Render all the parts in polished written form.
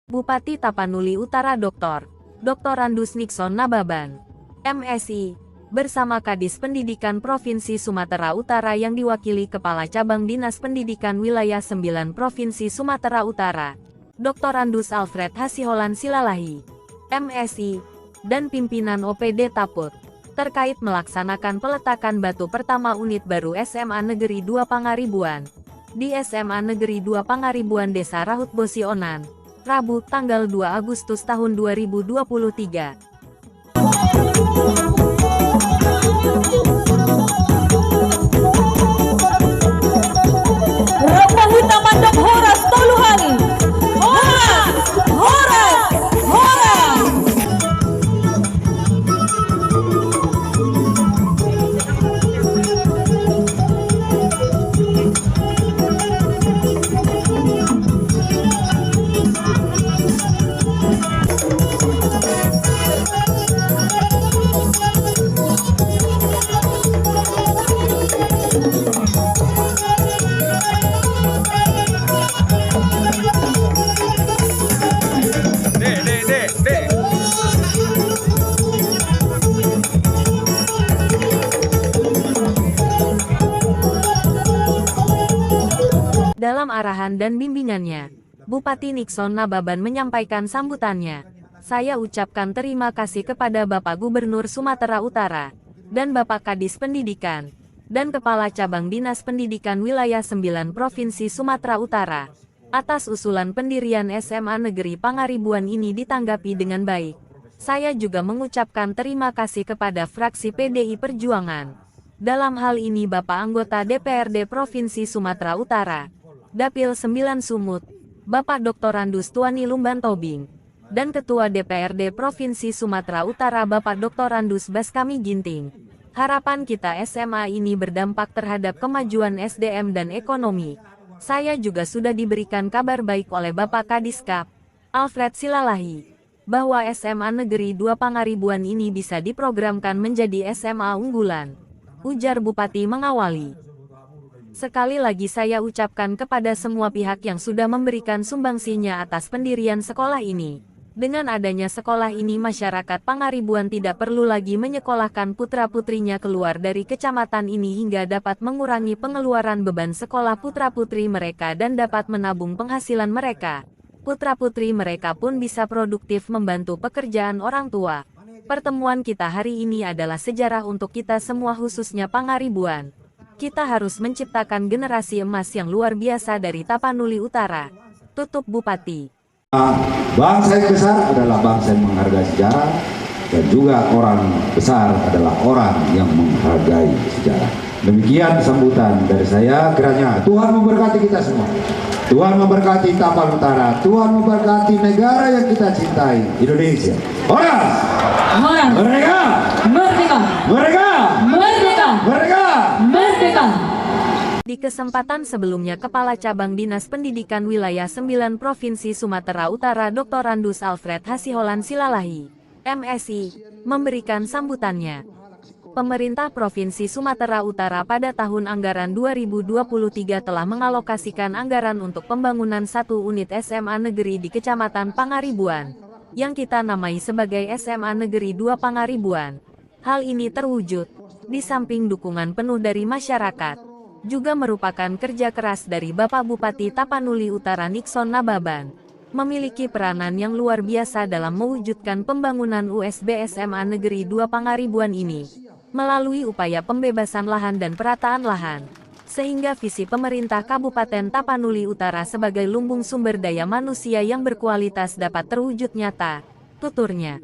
Bupati Tapanuli Utara Dr. Randus Nixon Nababan, MSI, bersama Kadis Pendidikan Provinsi Sumatera Utara yang diwakili Kepala Cabang Dinas Pendidikan Wilayah 9 Provinsi Sumatera Utara, Dr. Randus Alfred Hasiholan Silalahi, MSI, dan pimpinan OPD Taput, terkait melaksanakan peletakan batu pertama unit baru SMA Negeri 2 Pangaribuan, di SMA Negeri 2 Pangaribuan Desa Rahut Bosionan, Rabu, tanggal 2 Agustus tahun 2023. Rapahu Tamandok Horas Toluhani. Horas! Horas! Horas! Dalam arahan dan bimbingannya, Bupati Nixon Nababan menyampaikan sambutannya. Saya ucapkan terima kasih kepada Bapak Gubernur Sumatera Utara, dan Bapak Kadis Pendidikan, dan Kepala Cabang Dinas Pendidikan Wilayah 9 Provinsi Sumatera Utara, atas usulan pendirian SMA Negeri Pangaribuan ini ditanggapi dengan baik. Saya juga mengucapkan terima kasih kepada fraksi PDI Perjuangan. Dalam hal ini Bapak Anggota DPRD Provinsi Sumatera Utara, Dapil 9 Sumut, Bapak Dr. Randus Tuani Lumban Tobing, dan Ketua DPRD Provinsi Sumatera Utara Bapak Dr. Randus Baskami Ginting. Harapan kita SMA ini berdampak terhadap kemajuan SDM dan ekonomi. Saya juga sudah diberikan kabar baik oleh Bapak Kadiskap, Alfred Silalahi, bahwa SMA Negeri 2 Pangaribuan ini bisa diprogramkan menjadi SMA unggulan, ujar Bupati mengawali. Sekali lagi saya ucapkan kepada semua pihak yang sudah memberikan sumbangsinya atas pendirian sekolah ini. Dengan adanya sekolah ini masyarakat Pangaribuan tidak perlu lagi menyekolahkan putra-putrinya keluar dari kecamatan ini hingga dapat mengurangi pengeluaran beban sekolah putra-putri mereka dan dapat menabung penghasilan mereka. Putra-putri mereka pun bisa produktif membantu pekerjaan orang tua. Pertemuan kita hari ini adalah sejarah untuk kita semua khususnya Pangaribuan. Kita harus menciptakan generasi emas yang luar biasa dari Tapanuli Utara. Tutup Bupati. Bangsa yang besar adalah bangsa yang menghargai sejarah, dan juga orang besar adalah orang yang menghargai sejarah. Demikian sambutan dari saya, kiranya Tuhan memberkati kita semua. Tuhan memberkati Tapan Utara, Tuhan memberkati negara yang kita cintai, Indonesia. Horas! Horas! Merdeka! Merdeka! Merdeka! Merdeka! Merdeka! Merdeka! Di kesempatan sebelumnya Kepala Cabang Dinas Pendidikan Wilayah 9 Provinsi Sumatera Utara Dr. Randus Alfred Hasiholan Silalahi, MSI, memberikan sambutannya. Pemerintah Provinsi Sumatera Utara pada tahun anggaran 2023 telah mengalokasikan anggaran untuk pembangunan satu unit SMA Negeri di Kecamatan Pangaribuan, yang kita namai sebagai SMA Negeri 2 Pangaribuan. Hal ini terwujud, di samping dukungan penuh dari masyarakat, juga merupakan kerja keras dari Bapak Bupati Tapanuli Utara Nixon Nababan, memiliki peranan yang luar biasa dalam mewujudkan pembangunan USB SMA Negeri 2 Pangaribuan ini, melalui upaya pembebasan lahan dan perataan lahan, sehingga visi pemerintah Kabupaten Tapanuli Utara sebagai lumbung sumber daya manusia yang berkualitas dapat terwujud nyata, tuturnya.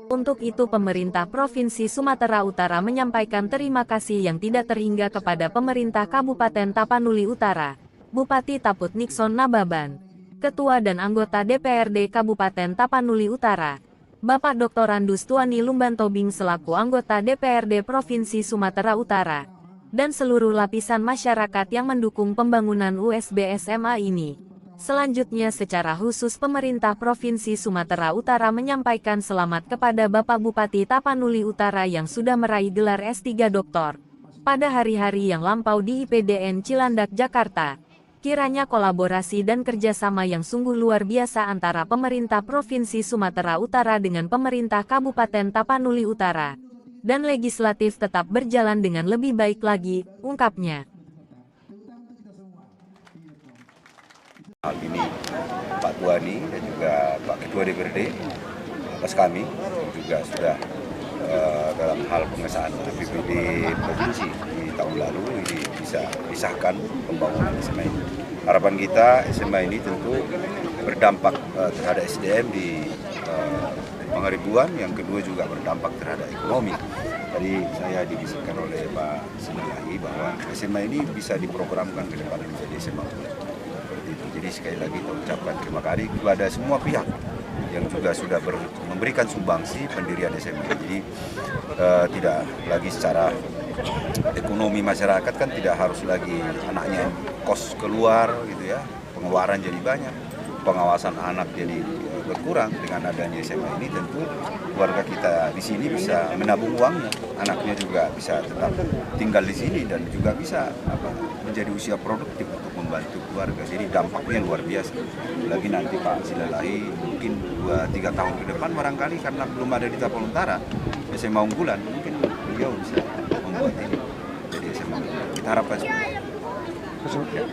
Untuk itu pemerintah Provinsi Sumatera Utara menyampaikan terima kasih yang tidak terhingga kepada pemerintah Kabupaten Tapanuli Utara, Bupati Taput Nixon Nababan, Ketua dan anggota DPRD Kabupaten Tapanuli Utara, Bapak Dr. Randus Tuani Lumban Tobing selaku anggota DPRD Provinsi Sumatera Utara, dan seluruh lapisan masyarakat yang mendukung pembangunan USB SMA ini. Selanjutnya secara khusus pemerintah Provinsi Sumatera Utara menyampaikan selamat kepada Bapak Bupati Tapanuli Utara yang sudah meraih gelar S3 Doktor pada hari-hari yang lampau di IPDN Cilandak, Jakarta. Kiranya kolaborasi dan kerjasama yang sungguh luar biasa antara pemerintah Provinsi Sumatera Utara dengan pemerintah Kabupaten Tapanuli Utara dan legislatif tetap berjalan dengan lebih baik lagi, ungkapnya. Hal ini Pak Tuani dan juga Pak Ketua DPRD atas kami juga sudah dalam hal pengesahan APBD Provinsi di tahun lalu ini bisa disahkan pembangunan SMA ini. Harapan kita SMA ini tentu berdampak terhadap SDM di Pangaribuan, yang kedua juga berdampak terhadap ekonomi. Tadi saya dibisikkan oleh Pak Sinalahi bahwa SMA ini bisa diprogramkan ke depan menjadi SMA. Jadi sekali lagi kita ucapkan terima kasih kepada semua pihak yang juga sudah memberikan sumbangsi pendirian SMA. Jadi tidak lagi secara ekonomi masyarakat kan tidak harus lagi anaknya kos keluar gitu ya, pengeluaran jadi banyak, pengawasan anak jadi berkurang. Dengan adanya SMA ini tentu keluarga kita di sini bisa menabung uangnya, anaknya juga bisa tetap tinggal di sini dan juga bisa menjadi usia produktif untuk membantu keluarga. Jadi dampaknya luar biasa. Lagi nanti Pak Sinalahi mungkin 2-3 tahun ke depan barangkali karena belum ada di Tapanuli Utara SMA unggulan, mungkin beliau bisa membuat ini jadi SMA unggulan. Kita harapkan seperti itu.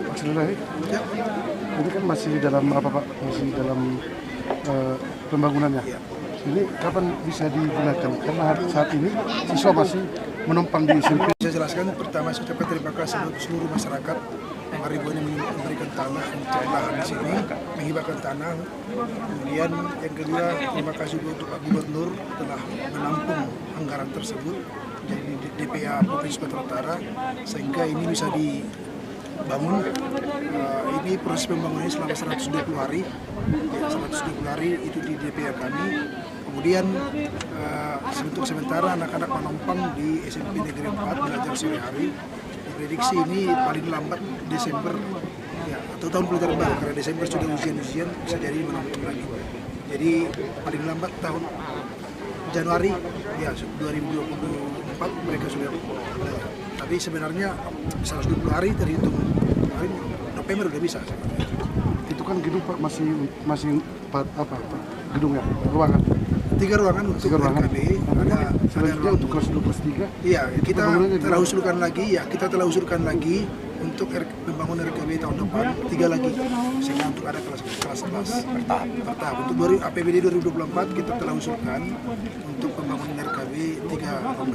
Pak Sinalahi, ya. Ini kan masih dalam apa Pak? Masih dalam pembangunannya. Ini kapan bisa digunakan? Karena saat ini siswa masih menumpang di SMP. Saya jelaskan, pertama saya ucapkan terima kasih untuk seluruh masyarakat Pangaribuan yang memberikan tanah untuk lahan di sini, menghibahkan tanah. Kemudian yang kedua, terima kasih juga untuk Pak Gubernur telah menampung anggaran tersebut jadi DPA Provinsi Sumatera Utara sehingga ini bisa dibangun. Ini proses pembangunan selama 120 hari, ya, 120 hari itu di DPA kami. Kemudian untuk sementara anak-anak menumpang di SMP Negeri 4 belajar sore hari. Diprediksi ini paling lambat Desember ya, atau tahun pelajaran baru karena Desember sudah ujian-ujian bisa jadi menumpang lagi. Jadi paling lambat tahun Januari ya 2024 mereka sudah belajar. Tapi sebenarnya 120 hari terhitung kemarin November udah bisa. Itu kan gedung Pak masih apa gedungnya, ruangan. 3 ruangan untuk RKB, ada selanjutnya untuk kelas 2 kelas 3. Iya, kita telah usulkan lagi untuk pembangunan RKB tahun depan 3 lagi sehingga untuk ada kelas bertahap. Untuk APBD 2024 kita telah usulkan untuk pembangunan RKB 3 ruangan.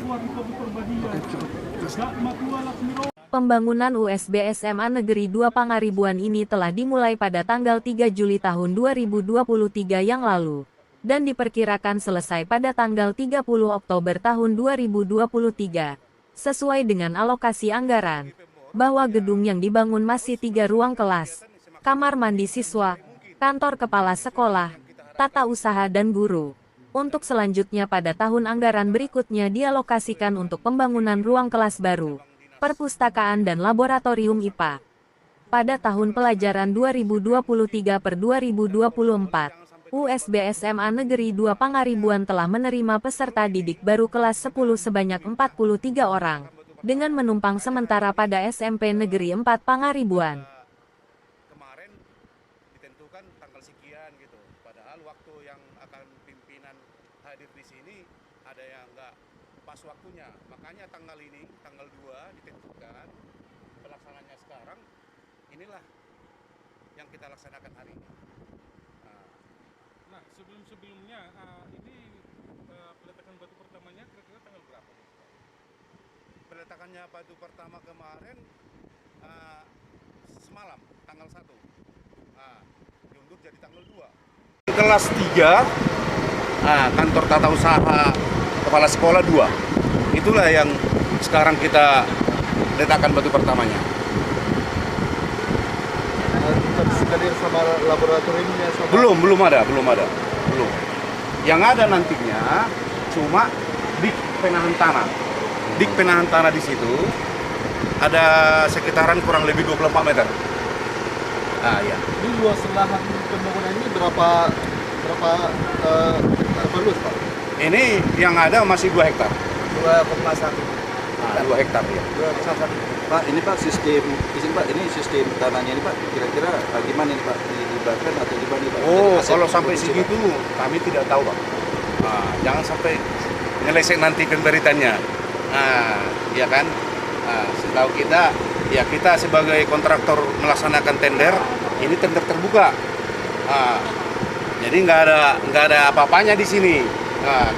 Pembangunan USB SMA Negeri 2 Pangaribuan ini telah dimulai pada tanggal 3 Juli tahun 2023 yang lalu dan diperkirakan selesai pada tanggal 30 Oktober tahun 2023. Sesuai dengan alokasi anggaran, bahwa gedung yang dibangun masih 3 ruang kelas, kamar mandi siswa, kantor kepala sekolah, tata usaha dan guru. Untuk selanjutnya pada tahun anggaran berikutnya dialokasikan untuk pembangunan ruang kelas baru, perpustakaan dan laboratorium IPA. Pada tahun pelajaran 2023 per 2024, USB SMA Negeri 2 Pangaribuan telah menerima peserta didik baru kelas 10 sebanyak 43 orang, dengan menumpang sementara pada SMP Negeri 4 Pangaribuan. Kemarin ditentukan tanggal sekian gitu, padahal waktu yang akan pimpinan hadir di sini ada yang nggak pas waktunya, makanya tanggal ini, tanggal 2 ditentukan, pelaksananya sekarang, inilah yang kita laksanakan hari ini. Nah, sebelumnya ini peletakan batu pertamanya kira-kira tanggal berapa? Peletakannya batu pertama kemarin semalam, tanggal 1. Diundur jadi tanggal 2. Kelas 3, kantor tata usaha kepala sekolah 2. Itulah yang sekarang kita letakkan batu pertamanya. Sekalian sama laboratoriumnya sama... Belum ada. Yang ada nantinya cuma dik penahan tanah. Dik penahan tanah di situ ada sekitaran kurang lebih 24 meter. Ya. Ini luas lahan pembangunan ini berapa luas Pak? Ini yang ada masih 2 hektar. 2,1. 2 hektar ya. 2,1. Pak, ini Pak sistem izin Pak, ini sistem tanahnya ini Pak, kira-kira gimana ini Pak, dilibatkan atau gimana Pak? Oh, Hasil kalau sampai produksi, segitu kami tidak tahu, Pak. Jangan sampai nyelesai nanti pemberitanya. Ya kan? Setahu kita, ya kita sebagai kontraktor melaksanakan tender, ini tender terbuka. Jadi nggak ada apa-apanya di sini.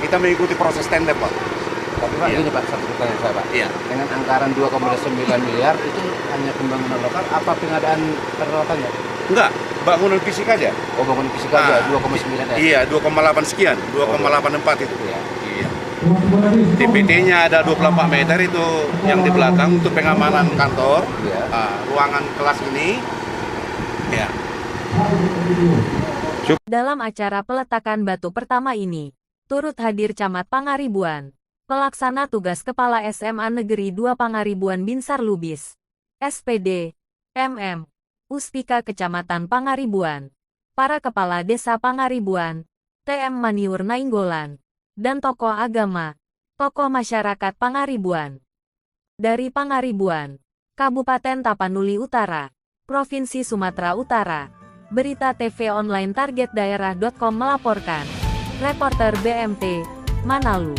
Kita mengikuti proses tender, Pak. Tapi Pak, Iya. ini Pak, satu pertanyaan saya Pak. Iya. Dengan anggaran 2,9 miliar itu hanya pembangunan lokal, apa pengadaan peralatannya? Enggak, bangunan fisik aja. Oh, bangunan fisik aja 2,9 ya? Iya, 2,8 sekian, 2,84 itu. Iya. Iya. TPT-nya ada 24 meter itu yang di belakang untuk pengamanan kantor. Iya. Ruangan kelas ini. Ya. Dalam acara peletakan batu pertama ini, turut hadir Camat Pangaribuan, Pelaksana Tugas Kepala SMA Negeri 2 Pangaribuan Binsar Lubis, SPD, MM, Uspika Kecamatan Pangaribuan, para Kepala Desa Pangaribuan, TM Maniur Nainggolan, dan tokoh agama, tokoh masyarakat Pangaribuan. Dari Pangaribuan, Kabupaten Tapanuli Utara, Provinsi Sumatera Utara, Berita TV Online Target Daerah.com melaporkan. Reporter BMT, Manalu.